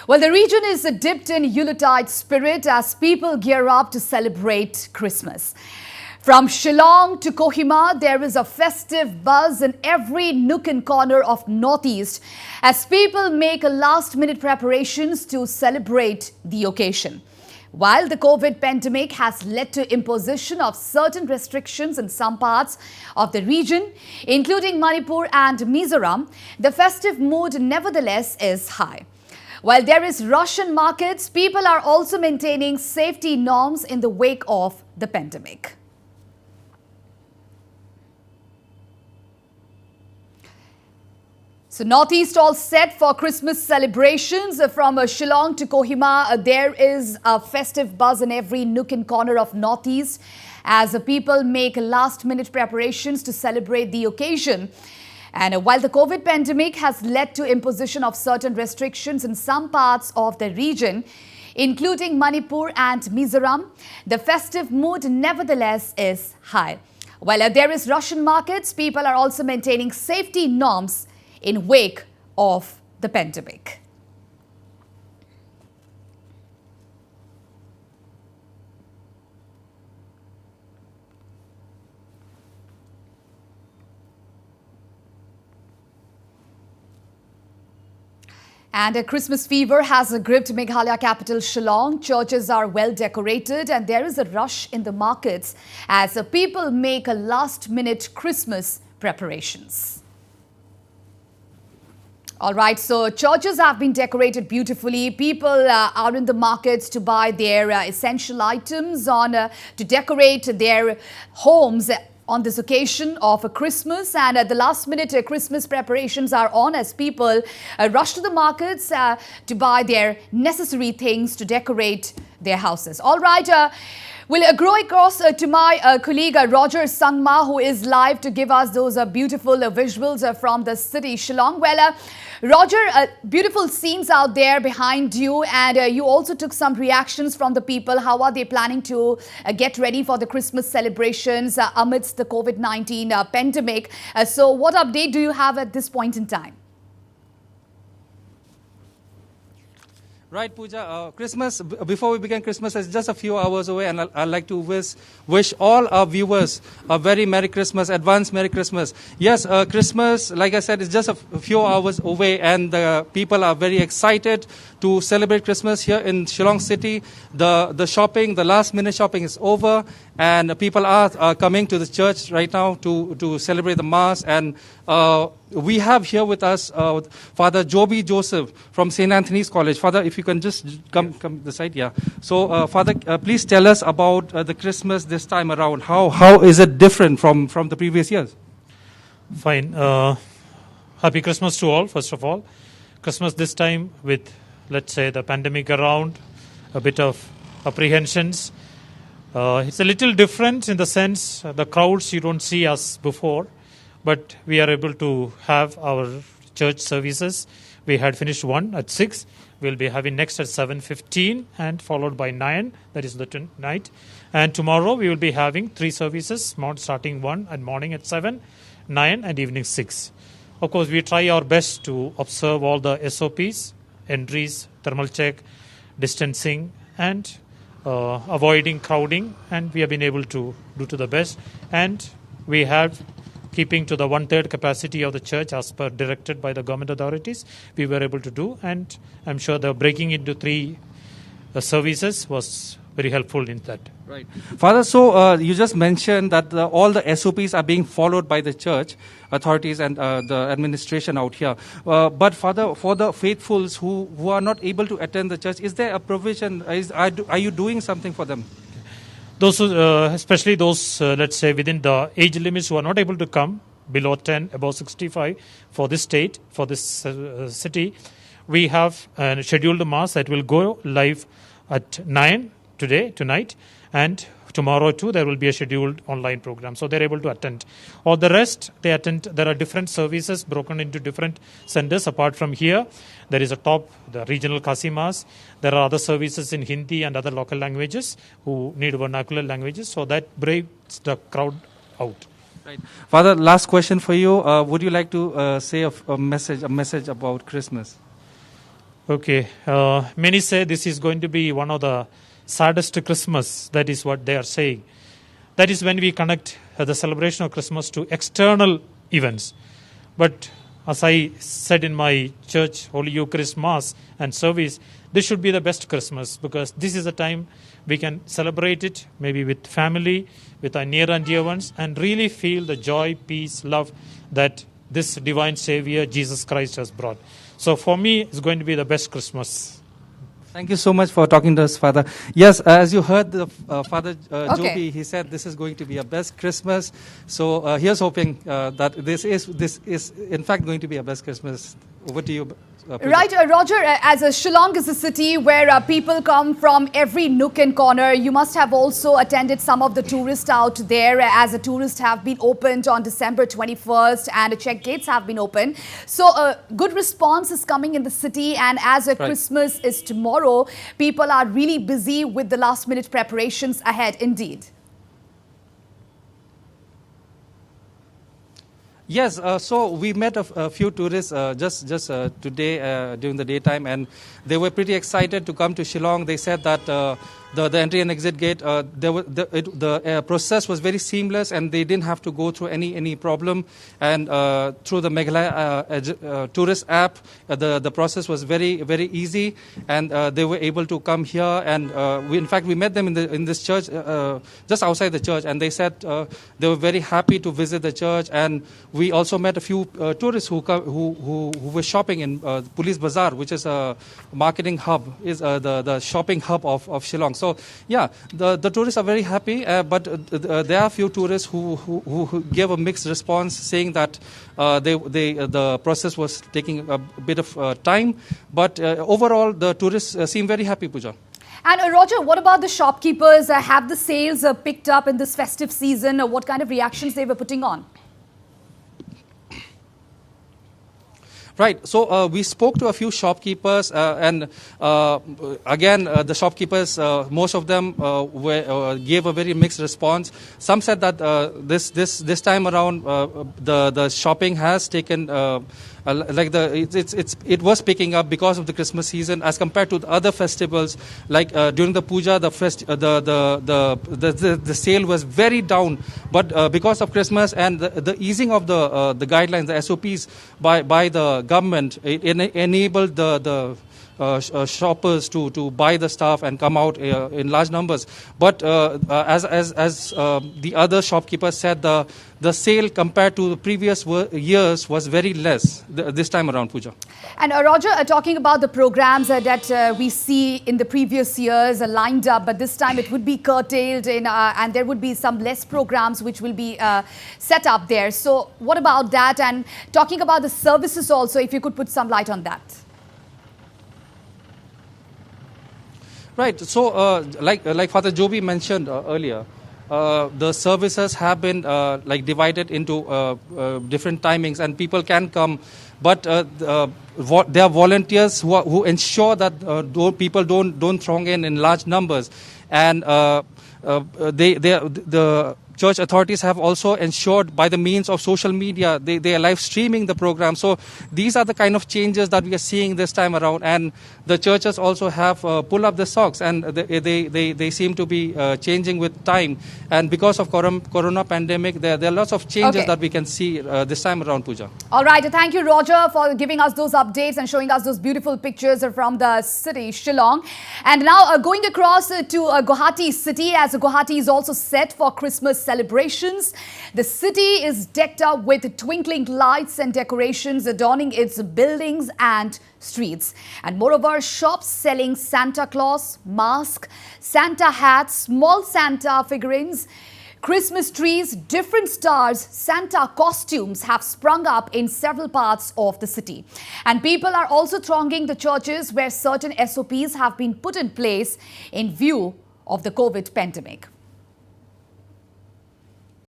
Well, the region is dipped in Yuletide spirit as people gear up to celebrate Christmas. From Shillong to Kohima, there is a festive buzz in every nook and corner of Northeast as people make last-minute preparations to celebrate the occasion. While the COVID pandemic has led to imposition of certain restrictions in some parts of the region, including Manipur and Mizoram, the festive mood nevertheless is high. While there is rush in markets, people are also maintaining safety norms in the wake of the pandemic. So Northeast all set for Christmas celebrations. From Shillong to Kohima, there is a festive buzz in every nook and corner of Northeast as people make last-minute preparations to celebrate the occasion. And while the COVID pandemic has led to imposition of certain restrictions in some parts of the region, including Manipur and Mizoram, the festive mood nevertheless is high. While there is rush in markets, people are also maintaining safety norms in wake of the pandemic. And a Christmas fever has gripped Meghalaya capital Shillong. Churches are well decorated and there is a rush in the markets as people make last-minute Christmas preparations. All right, so churches have been decorated beautifully. People are in the markets to buy their essential items to decorate their homes on this occasion of Christmas, and the last-minute Christmas preparations are on as people rush to the markets to buy their necessary things to decorate their houses. All right, we'll go across to my colleague Roger Sangma, who is live to give us those beautiful visuals from the city Shillong. Well, Roger, beautiful scenes out there behind you, and you also took some reactions from the people. How are they planning to get ready for the Christmas celebrations amidst the COVID-19 pandemic? So what update do you have at this point in time? Right, Puja. Christmas, before we begin, Christmas is just a few hours away, and I'd like to wish all our viewers a very Merry Christmas, advance Merry Christmas. Yes, Christmas, like I said, is just a few hours away, and the people are very excited to celebrate Christmas here in Shillong City. The shopping, the last-minute shopping is over, and people are coming to the church right now to celebrate the Mass. And we have here with us Father Joby Joseph from St. Anthony's College. Father, if you can just come this side, yeah. So, Father, please tell us about the Christmas this time around. How is it different from the previous years? Fine. Happy Christmas to all, first of all. Christmas this time with, let's say, the pandemic around, a bit of apprehensions. It's a little different in the sense the crowds you don't see as before, but we are able to have our church services. We had finished one at 6. We'll be having next at 7:15 and followed by 9. That is the night. And tomorrow we will be having 3 services, starting 1 and morning at 7, 9 and evening 6. Of course, we try our best to observe all the SOPs, entries, thermal check, distancing, and avoiding crowding, and we have been able to do to the best. And we have, keeping to the 1/3 capacity of the church as per directed by the government authorities, we were able to do, and I'm sure the breaking into 3 services was very helpful in that. Right. Father, so you just mentioned that all the SOPs are being followed by the church authorities and the administration out here. But Father, for the faithfuls who are not able to attend the church, is there a provision? Are you doing something for them? Those, especially those, let's say, within the age limits who are not able to come, below 10, above 65, for this state, for this city, we have a scheduled Mass that will go live at 9 tonight, and tomorrow too there will be a scheduled online program. So they're able to attend. All the rest, they attend. There are different services broken into different centers. Apart from here, there is the regional Kasimas. There are other services in Hindi and other local languages who need vernacular languages. So that breaks the crowd out. Right. Father, last question for you. Would you like to say a message about Christmas? Okay. Many say this is going to be one of the saddest Christmas. That is what they are saying. That is when we connect the celebration of Christmas to external events. But as I said in my church, Holy Eucharist Mass and service, this should be the best Christmas, because this is a time we can celebrate it maybe with family, with our near and dear ones, and really feel the joy, peace, love that this divine Savior, Jesus Christ, has brought. So for me, it's going to be the best Christmas. Thank you so much for talking to us, Father. Yes, as you heard, the Father Joby, he said this is going to be a best Christmas. So here's hoping that this is in fact going to be a best Christmas. Over to you. Puja. Right, Roger, as Shillong is a city where people come from every nook and corner, you must have also attended some of the tourists out there, as the tourists have been opened on December 21st and the check gates have been opened. So a good response is coming in the city, and as Christmas is tomorrow, people are really busy with the last minute preparations ahead indeed. Yes, so we met a few tourists just today during the daytime, and they were pretty excited to come to Shillong. They said that the entry and exit gate, the process was very seamless, and they didn't have to go through any problem. And through the Meghalaya tourist app, the process was very easy, and they were able to come here. And we met them in this church, just outside the church, and they said they were very happy to visit the church. And we also met a few tourists who were shopping in Police Bazaar, which is a marketing hub, is the shopping hub of Shillong. So yeah, the tourists are very happy, but there are a few tourists who gave a mixed response, saying that the process was taking a bit of time, but overall the tourists seem very happy, Puja. And Roger, what about the shopkeepers? Have the sales picked up in this festive season? What kind of reactions they were putting on? Right. So we spoke to a few shopkeepers, and again, the shopkeepers, most of them gave a very mixed response. Some said that this time around, the shopping has taken. It was picking up because of the Christmas season as compared to the other festivals. Like during the Puja, the sale was very down, but because of Christmas and the easing of the guidelines, the SOPs by the government, it enabled the shoppers to buy the stuff and come out in large numbers. But as the other shopkeepers said, the sale compared to the previous years was very less this time around, Puja. And Roger, talking about the programs that we see in the previous years lined up, but this time it would be curtailed and there would be some less programs which will be set up there. So what about that? And talking about the services also, if you could put some light on that. Right. So, like Father Joby mentioned earlier, the services have been divided into different timings, and people can come, but there are volunteers who ensure that people don't throng in large numbers, and the church authorities have also ensured by the means of social media, they are live streaming the program. So these are the kind of changes that we are seeing this time around. And the churches also have pull up the socks, and they seem to be changing with time. And because of corona pandemic, there are lots of changes that we can see this time around, Puja. All right. Thank you, Roger, for giving us those updates and showing us those beautiful pictures from the city, Shillong. And now going across to Guwahati city, as Guwahati is also set for Christmas celebrations. The city is decked up with twinkling lights and decorations adorning its buildings and streets. And moreover, shops selling Santa Claus, masks, Santa hats, small Santa figurines, Christmas trees, different stars, Santa costumes have sprung up in several parts of the city. And people are also thronging the churches where certain SOPs have been put in place in view of the COVID pandemic.